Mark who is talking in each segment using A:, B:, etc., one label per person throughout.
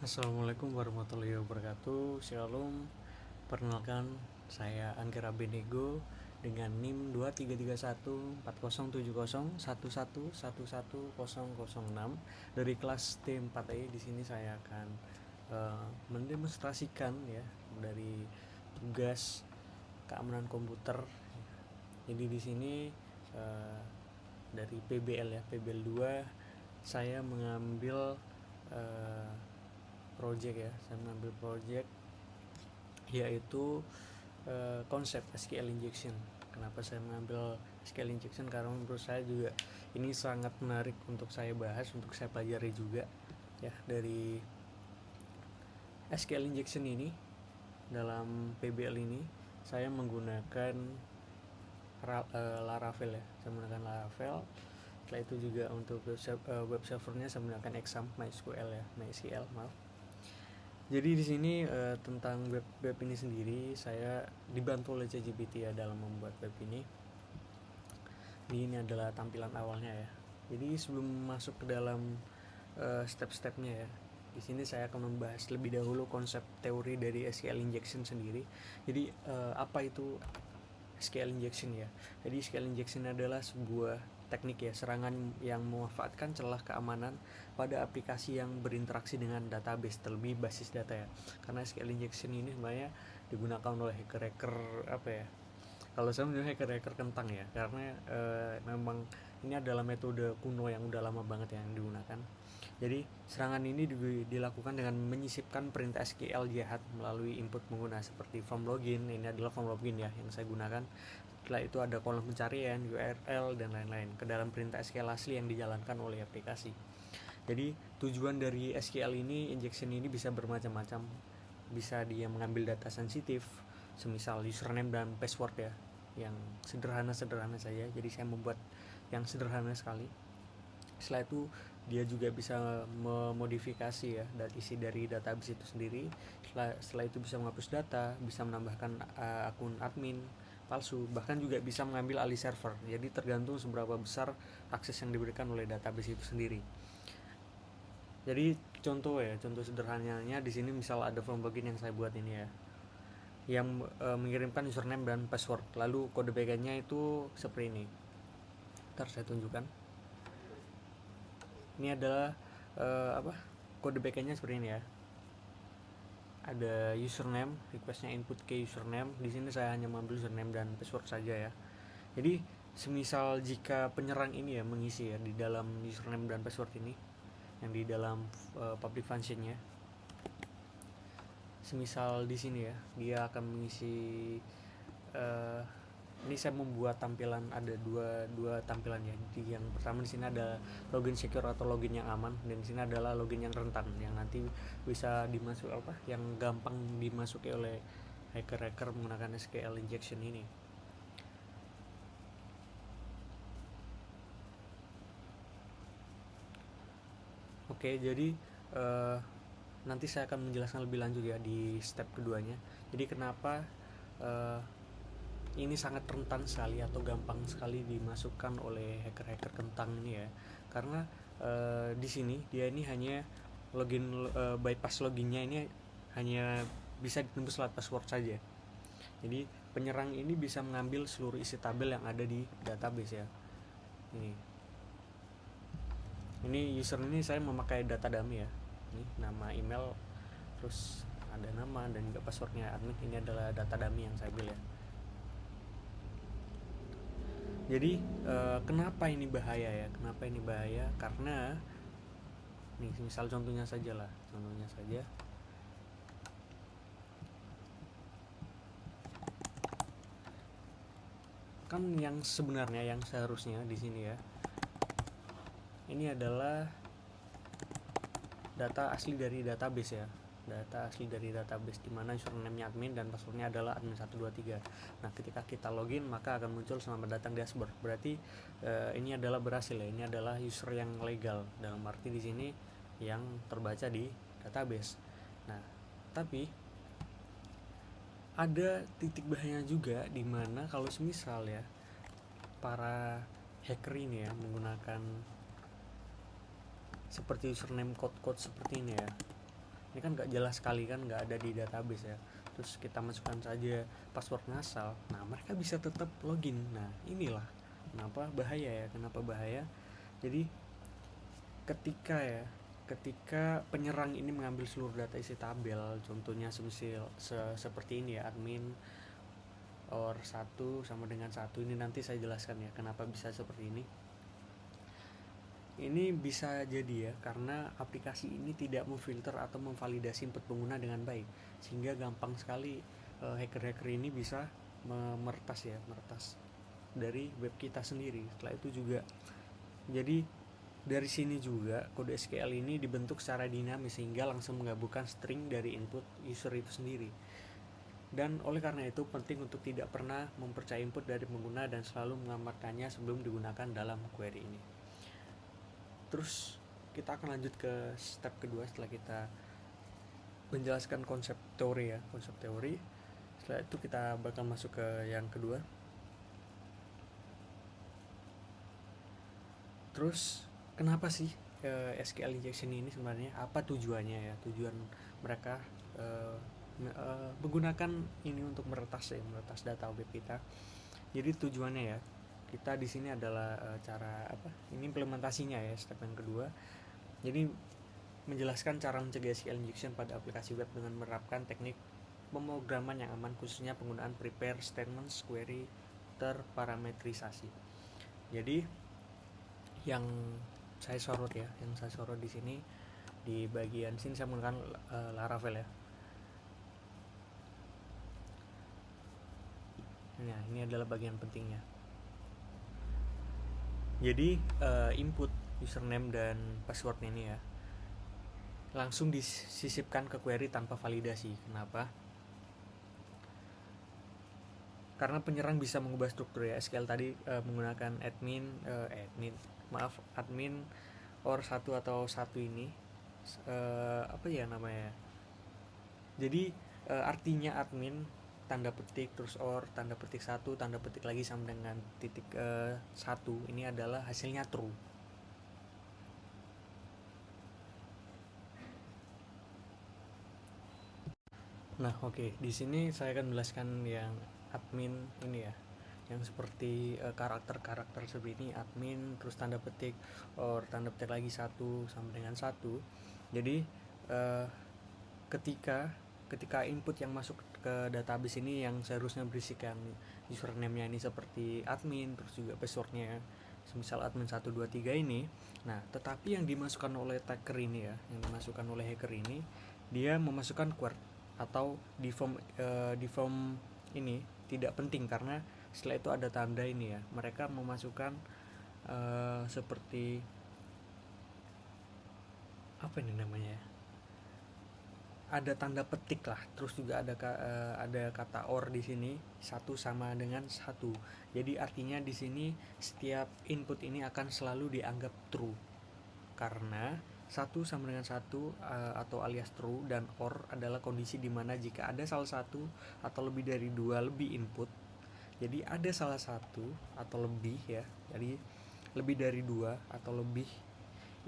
A: Assalamualaikum warahmatullahi wabarakatuh. Shalom. Perkenalkan, saya Angkera Benego dengan NIM 2371407011111006 dari kelas T4E. Di sini saya akan mendemonstrasikan ya dari tugas keamanan komputer. Jadi di sini dari PBL ya, PBL 2 saya mengambil saya mengambil project yaitu konsep SQL injection. Kenapa saya mengambil SQL injection? Karena menurut saya juga ini sangat menarik untuk saya bahas, untuk saya pelajari juga ya. Dari SQL injection ini dalam PBL ini saya menggunakan Laravel ya. Saya menggunakan Laravel. Setelah itu juga untuk web servernya saya menggunakan Exam MySQL ya, MySQL maaf. Jadi di sini tentang web ini sendiri saya dibantu oleh ChatGPT ya dalam membuat web ini. Ini adalah tampilan awalnya ya. Jadi sebelum masuk ke dalam step-stepnya ya, di sini saya akan membahas lebih dahulu konsep teori dari SQL injection sendiri. Jadi apa itu SQL injection ya? Jadi SQL injection adalah sebuah teknik ya, serangan yang memanfaatkan celah keamanan pada aplikasi yang berinteraksi dengan database, terlebih basis data ya. Karena SQL injection ini sebenarnya digunakan oleh hacker-hacker kalau saya menyebutnya hacker-hacker kentang ya, karena memang ini adalah metode kuno yang udah lama banget yang digunakan. Jadi serangan ini dilakukan dengan menyisipkan perintah SQL jahat melalui input pengguna seperti form login. Ini adalah form login ya yang saya gunakan. Setelah itu ada kolom pencarian, URL, dan lain-lain ke dalam perintah SQL asli yang dijalankan oleh aplikasi. Jadi tujuan dari SQL ini, injection ini bisa bermacam-macam. Bisa dia mengambil data sensitif, semisal username dan password ya, yang sederhana-sederhana saja. Jadi saya membuat yang sederhana sekali. Setelah itu dia juga bisa memodifikasi ya dan isi dari database itu sendiri. Setelah itu bisa menghapus data, bisa menambahkan akun admin palsu, bahkan juga bisa mengambil alih server. Jadi tergantung seberapa besar akses yang diberikan oleh database itu sendiri. Jadi contoh sederhananya di sini misal ada form login yang saya buat ini ya, yang mengirimkan username dan password, lalu kode backendnya itu seperti ini. Ntar saya tunjukkan. Ini adalah kode backendnya seperti ini ya. Ada username, requestnya input ke username. Di sini saya hanya mengambil username dan password saja ya. Jadi semisal jika penyerang ini ya mengisi ya di dalam username dan password ini yang di dalam public functionnya, semisal di sini ya dia akan mengisi ini saya membuat tampilan, ada dua tampilan ya. Jadi yang pertama di sini ada login secure atau login yang aman, dan di sini adalah login yang rentan yang nanti bisa yang gampang dimasuki oleh hacker-hacker menggunakan SQL injection ini. Oke, jadi nanti saya akan menjelaskan lebih lanjut ya di step keduanya. Jadi kenapa ini sangat rentan sekali atau gampang sekali dimasukkan oleh hacker-hacker kentang ini ya, karena di sini dia ini hanya login, bypass loginnya ini hanya bisa ditembus lewat password saja. Jadi penyerang ini bisa mengambil seluruh isi tabel yang ada di database ya. Ini user ini saya memakai data dummy ya. Ini nama, email, terus ada nama dan juga passwordnya admin. Ini adalah data dummy yang saya ambil ya. Jadi kenapa ini bahaya ya? Kenapa ini bahaya? Karena nih misal contohnya saja kan yang sebenarnya yang seharusnya di sini ya, ini adalah data asli dari database ya, di mana username-nya admin dan passwordnya adalah admin123. Nah, ketika kita login maka akan muncul selamat datang dashboard. Berarti ini adalah berhasil ya. Ini adalah user yang legal dalam arti di sini yang terbaca di database. Nah, tapi ada titik bahaya juga di mana kalau semisal ya para hacker ini ya menggunakan seperti username code seperti ini ya. ini kan nggak jelas sekali kan, nggak ada di database ya. Terus kita masukkan saja password ngasal, nah mereka bisa tetap login. Nah inilah kenapa bahaya. Jadi ketika penyerang ini mengambil seluruh data isi tabel, contohnya seperti ini ya, admin or 1 sama dengan 1, ini nanti saya jelaskan ya kenapa bisa seperti ini. Ini bisa jadi ya karena aplikasi ini tidak memfilter atau memvalidasi input pengguna dengan baik, sehingga gampang sekali hacker-hacker ini bisa meretas dari web kita sendiri. Setelah itu juga, jadi dari sini juga kode SQL ini dibentuk secara dinamis sehingga langsung menggabungkan string dari input user itu sendiri. Dan oleh karena itu penting untuk tidak pernah mempercayai input dari pengguna dan selalu mengamankannya sebelum digunakan dalam query ini. Terus kita akan lanjut ke step kedua setelah kita menjelaskan konsep teori. Setelah itu kita bakal masuk ke yang kedua. Terus kenapa sih SQL injection ini sebenarnya, apa tujuannya ya? Tujuan mereka menggunakan ini untuk meretas data web kita. Jadi tujuannya ya, kita di sini adalah cara ini implementasinya ya, step yang kedua. Jadi menjelaskan cara mencegah SQL injection pada aplikasi web dengan menerapkan teknik pemrograman yang aman, khususnya penggunaan prepare statements query terparametrisasi. Jadi yang saya sorot di sini, di bagian sini saya menggunakan Laravel ya. Nah, ini adalah bagian pentingnya. Jadi input username dan passwordnya ini ya langsung disisipkan ke query tanpa validasi. Kenapa? Karena penyerang bisa mengubah struktur ya. SQL tadi menggunakan admin or 1 atau 1 ini jadi artinya admin tanda petik, terus or tanda petik 1, tanda petik lagi sama dengan titik 1, ini adalah hasilnya true. Nah, di sini saya akan menjelaskan yang admin ini ya, yang seperti karakter seperti ini, admin terus tanda petik or tanda petik lagi 1 sama dengan 1. Jadi ketika input yang masuk ke database ini yang seharusnya berisikan username-nya ini seperti admin, terus juga password-nya semisal admin 1 2 3 ini. Nah, tetapi yang dimasukkan oleh hacker ini dia memasukkan query atau di form ini tidak penting, karena setelah itu ada tanda ini ya, mereka memasukkan seperti apa ini namanya, ada tanda petik lah, terus juga ada kata or di sini 1 sama dengan 1. Jadi artinya di sini setiap input ini akan selalu dianggap true karena 1 sama dengan 1 atau alias true, dan or adalah kondisi dimana jika ada salah satu atau lebih dari 2 lebih input. Jadi ada salah satu atau lebih ya, jadi lebih dari 2 atau lebih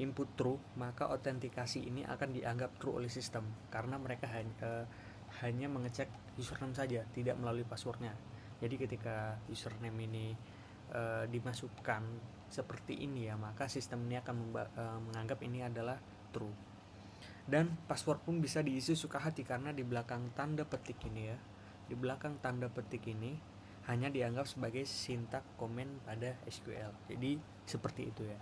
A: input true, maka autentikasi ini akan dianggap true oleh sistem karena mereka hanya mengecek username saja, tidak melalui passwordnya. Jadi ketika username ini dimasukkan seperti ini ya, maka sistem ini akan menganggap ini adalah true. Dan password pun bisa diisi suka hati karena di belakang tanda petik ini hanya dianggap sebagai sintak komen pada SQL. Jadi seperti itu ya.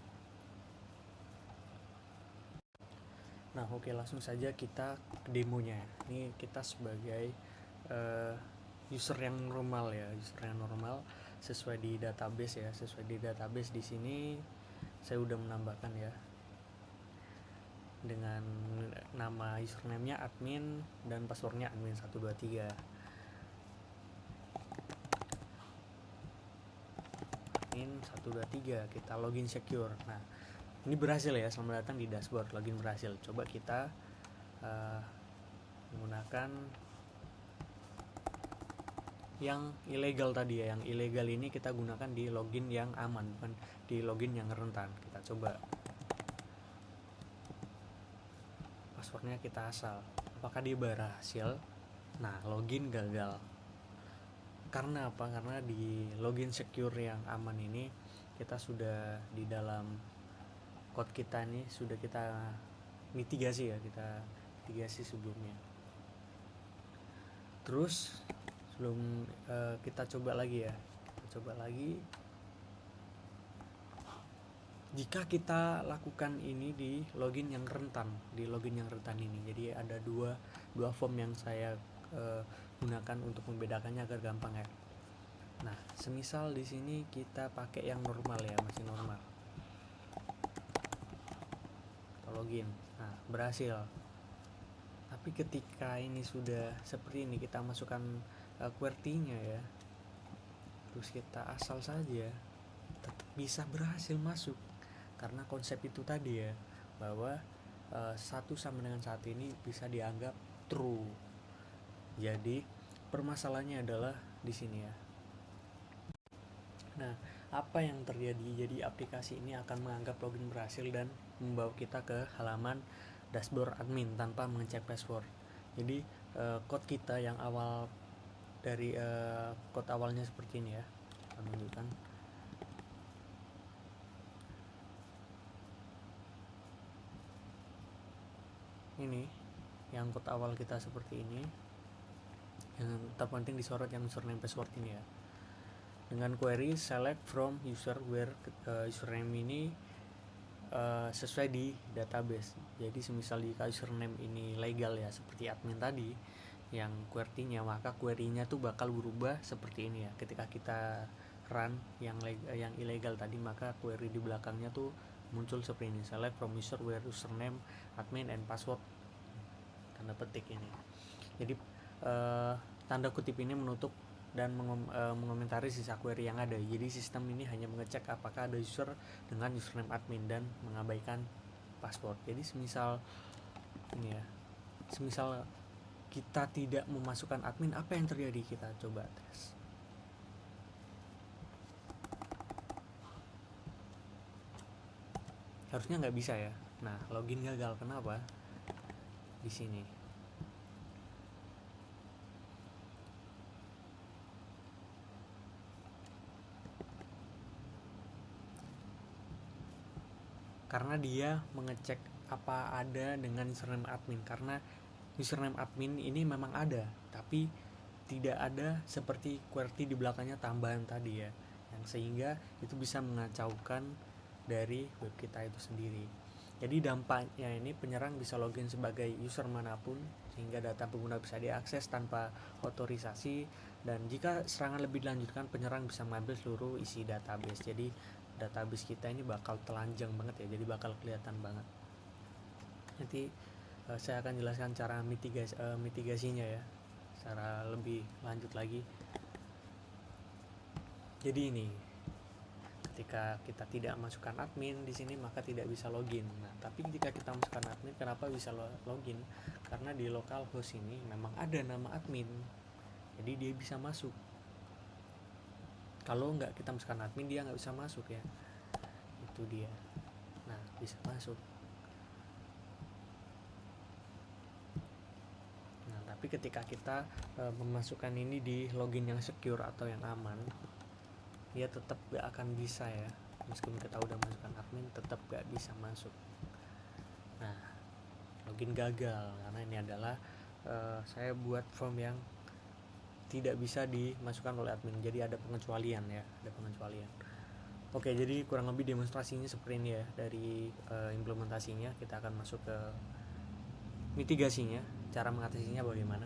A: Nah, langsung saja kita ke demonya. Ini kita sebagai user yang normal sesuai di database ya. Di sini saya udah menambahkan ya dengan nama username-nya admin dan passwordnya admin 123. Admin 123, kita login secure. Nah, ini berhasil ya, selamat datang di dashboard, login berhasil. Coba kita menggunakan yang ilegal tadi ya. Yang ilegal ini kita gunakan di login yang aman, bukan di login yang rentan. Kita coba. passwordnya kita asal. Apakah dia berhasil? Nah, login gagal. Karena apa? Karena di login secure yang aman ini kita sudah di dalam code kita ini sudah kita mitigasi ya, kita mitigasi sebelumnya. Terus sebelum kita coba lagi ya, jika kita lakukan ini di login yang rentan ini. Jadi ada dua form yang saya gunakan untuk membedakannya agar gampang ya. Nah, semisal di sini kita pakai yang normal ya, masih normal. Kita login. Nah, berhasil. Tapi ketika ini sudah seperti ini, kita masukkan QWERTY-nya ya. Terus kita asal saja, tetap bisa berhasil masuk. Karena konsep itu tadi ya, bahwa 1 sama dengan 1 ini bisa dianggap true. Jadi permasalahannya adalah di sini ya. Nah, apa yang terjadi? Jadi aplikasi ini akan menganggap login berhasil dan membawa kita ke halaman dashboard admin tanpa mengecek password. Jadi code kita yang awal dari code awalnya seperti ini ya. Saya menunjukkan. Ini yang code awal kita seperti ini. Yang terpenting disorot yang username password ini ya. Dengan query select from user where username ini sesuai di database. Jadi semisal jika username ini legal ya, seperti admin tadi yang QWERTY-nya, maka query-nya tuh bakal berubah seperti ini ya. Ketika kita run yang ilegal tadi, maka query di belakangnya tuh muncul seperti ini, select from user where username admin and password, tanda petik ini. Jadi tanda kutip ini menutup dan mengomentari sisa query yang ada. Jadi sistem ini hanya mengecek apakah ada user dengan username admin dan mengabaikan password. Jadi semisal ini ya, semisal kita tidak memasukkan admin, apa yang terjadi? Kita coba tes. Harusnya nggak bisa ya. Nah, login gagal. Kenapa? Di sini. Karena dia mengecek apa ada dengan username admin. Karena username admin ini memang ada, tapi tidak ada seperti QWERTY di belakangnya tambahan tadi ya, yang sehingga itu bisa mengacaukan dari web kita itu sendiri. Jadi dampaknya ini penyerang bisa login sebagai user manapun sehingga data pengguna bisa diakses tanpa otorisasi, dan jika serangan lebih dilanjutkan, penyerang bisa mengambil seluruh isi database. Jadi database kita ini bakal telanjang banget ya, jadi bakal kelihatan banget. Nanti saya akan jelaskan cara mitigasinya ya secara lebih lanjut lagi. Jadi ini, ketika kita tidak masukkan admin di sini maka tidak bisa login. Nah, tapi ketika kita masukkan admin, kenapa bisa login? Karena di localhost ini memang ada nama admin, jadi dia bisa masuk. Kalau nggak kita masukkan admin, dia nggak bisa masuk ya. Itu dia. Nah, bisa masuk. Nah, tapi ketika kita memasukkan ini di login yang secure atau yang aman, dia tetap gak akan bisa ya. Meskipun kita udah masukkan admin, tetap gak bisa masuk. Nah, login gagal karena ini adalah saya buat form yang tidak bisa dimasukkan oleh admin. Jadi ada pengecualian ya, ada pengecualian. Oke, jadi kurang lebih demonstrasinya seperti ini ya. Dari implementasinya kita akan masuk ke mitigasinya, cara mengatasinya bagaimana.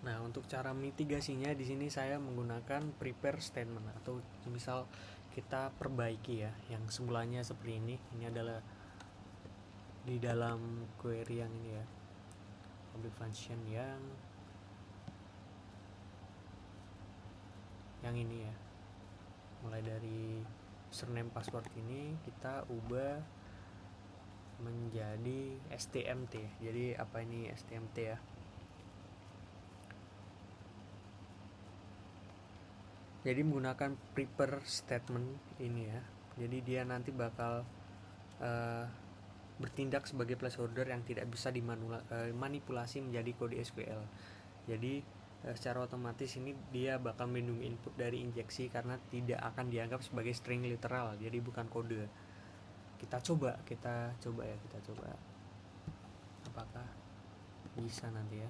A: Nah, untuk cara mitigasinya di sini saya menggunakan prepare statement, atau misal kita perbaiki ya, yang semulanya seperti ini. Ini adalah di dalam query yang ini ya, public function yang ini ya. Mulai dari username password ini kita ubah menjadi stmt. Jadi apa ini stmt ya? Jadi menggunakan prepare statement ini ya. Jadi dia nanti bakal bertindak sebagai placeholder yang tidak bisa dimanipulasi menjadi kode SQL. Jadi secara otomatis ini dia bakal melindungi input dari injeksi karena tidak akan dianggap sebagai string literal, jadi bukan kode. Kita coba apakah bisa nanti ya.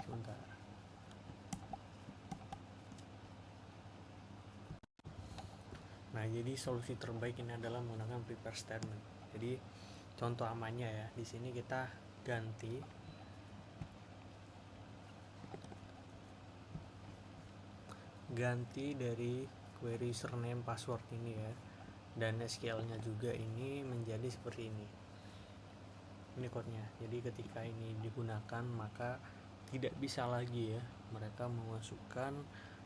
A: Sebentar. Nah, jadi solusi terbaik ini adalah menggunakan prepare statement. Jadi contoh amannya ya, di sini kita ganti dari query username password ini ya, dan SQL-nya juga ini menjadi seperti ini. Ini code-nya. Jadi ketika ini digunakan maka tidak bisa lagi ya mereka memasukkan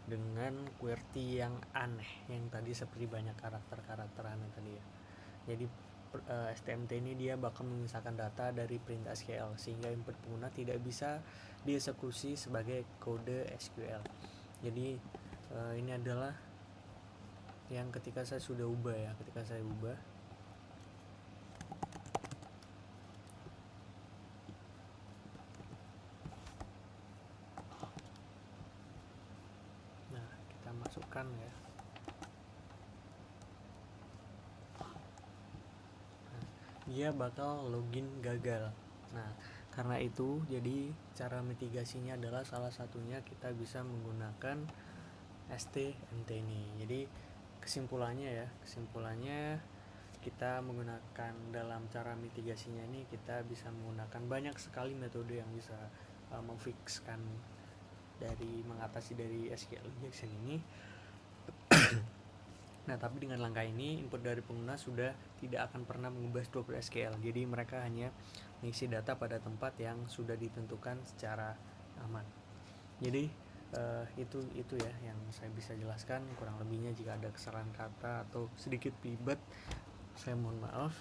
A: dengan QWERTY yang aneh, yang tadi seperti banyak karakter aneh tadi ya. Jadi STMT ini dia bakal memisahkan data dari perintah SQL sehingga input pengguna tidak bisa dieksekusi sebagai kode SQL. Jadi ini adalah yang ketika saya sudah ubah ya, nah kita masukkan ya. Dia bakal login gagal. Nah, karena itu jadi cara mitigasinya adalah salah satunya kita bisa menggunakan STMT ini. Jadi kesimpulannya kita menggunakan dalam cara mitigasinya ini kita bisa menggunakan banyak sekali metode yang bisa memfixkan dari mengatasi dari SQL injection ini. Nah, tapi dengan langkah ini input dari pengguna sudah tidak akan pernah mengubah struktur SQL. Jadi mereka hanya mengisi data pada tempat yang sudah ditentukan secara aman. Jadi itu ya yang saya bisa jelaskan. Kurang lebihnya jika ada kesalahan kata atau sedikit belibet, saya mohon maaf.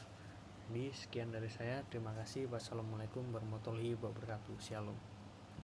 A: Jadi sekian dari saya. Terima kasih. Wassalamualaikum warahmatullahi wabarakatuh. Shalom.